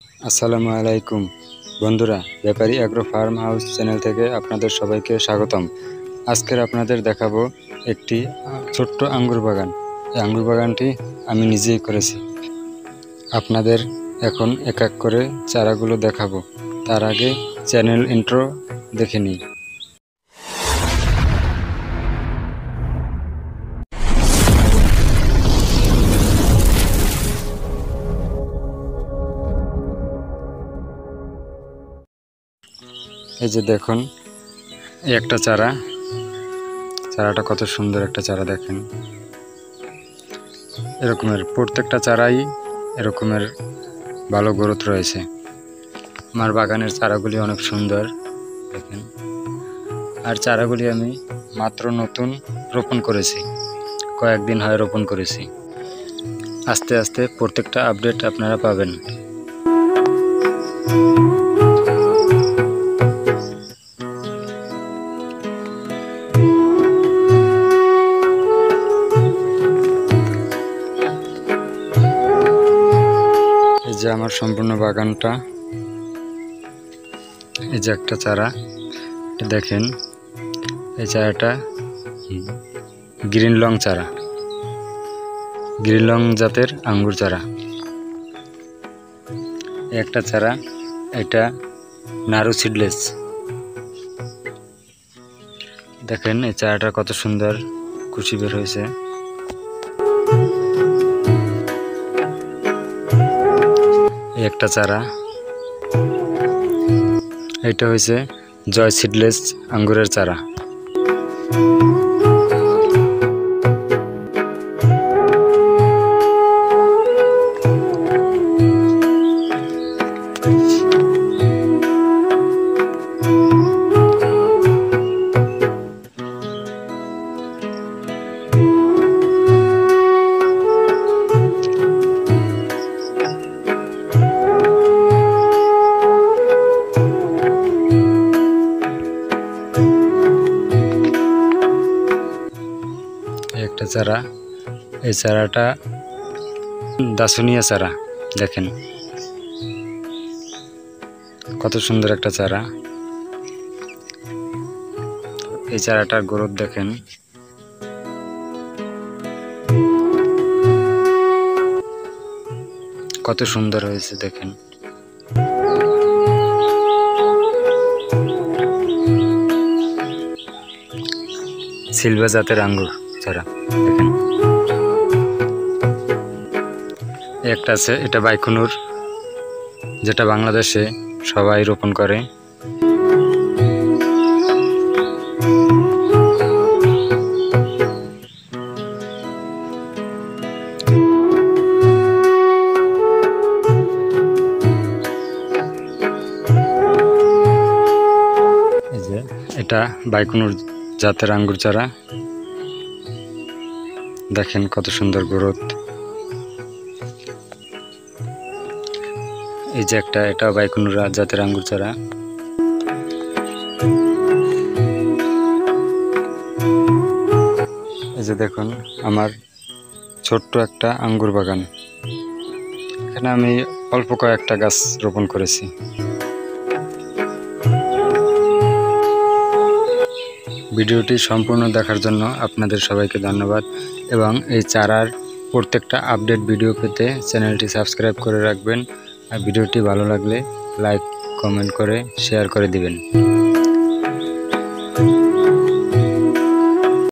আসসালামু আলাইকুম বন্ধুরা, ব্যাপারী অ্যাগ্রো ফার্ম হাউস চ্যানেল থেকে আপনাদের সবাইকে স্বাগতম। আজকের আপনাদের দেখাবো একটি ছোট্ট আঙ্গুর বাগান। এই আঙ্গুর বাগানটি আমি নিজেই করেছি। আপনাদের এখন এক এক করে চারাগুলো দেখাবো। তার আগে চ্যানেল ইন্ট্রো দেখে নিই। এই যে দেখুন, এই একটা চারাটা কত সুন্দর একটা চারা। দেখেন, এরকমের প্রত্যেকটা চারাই এরকমের ভালো গ্রোথ রয়েছে। আমার বাগানের চারাগুলি অনেক সুন্দর দেখেন। আর চারাগুলি আমি মাত্র নতুন রোপণ করেছি, কয়েকদিন হয় রোপণ করেছি। আস্তে আস্তে প্রত্যেকটা আপডেট আপনারা পাবেন। এই যে আমার সম্পূর্ণ বাগানটা, এই যে একটা চারা দেখেন। এই চারাটা গ্রিন লং চারা, গ্রিন লং জাতের আঙ্গুর চারা। একটা চারা, এটা নাড়ু সিডলেস। দেখেন এই চারাটা কত সুন্দর কুচি বের হয়েছে। একটা চারা, এটা হয়েছে জয় সিডলেস আঙ্গুরের চারা। একটা চারা, এই চারাটা দাসুনিয়া চারা। দেখেন কত সুন্দর একটা চারা। এই চারাটার গ্রোথ দেখেন। কত সুন্দর হয়েছে দেখেন। সিলভা জাতের আঙ্গুর চারা দেখেন। একটা আছে, এটা বাইকুনুর, যেটা বাংলাদেশে সবাই রোপণ করে। এই যে এটা বাইকুনুর জাতের আঙ্গুর চারা। দেখেন কত সুন্দর গ্রোথ। এই যে একটা, এটা বাইকুনুর জাতের আঙ্গুর চারা। এই যে দেখুন আমার ছোট্ট একটা আঙ্গুর বাগান। এখানে আমি অল্প কয়েকটা গাছ রোপণ করেছি। ভিডিওটি সম্পূর্ণ দেখার জন্য আপনাদের সবাইকে ধন্যবাদ, এবং এই চারার প্রত্যেকটা আপডেট ভিডিও পেতে চ্যানেলটি সাবস্ক্রাইব করে রাখবেন। আর ভিডিওটি ভালো লাগলে লাইক, কমেন্ট করে শেয়ার করে দিবেন।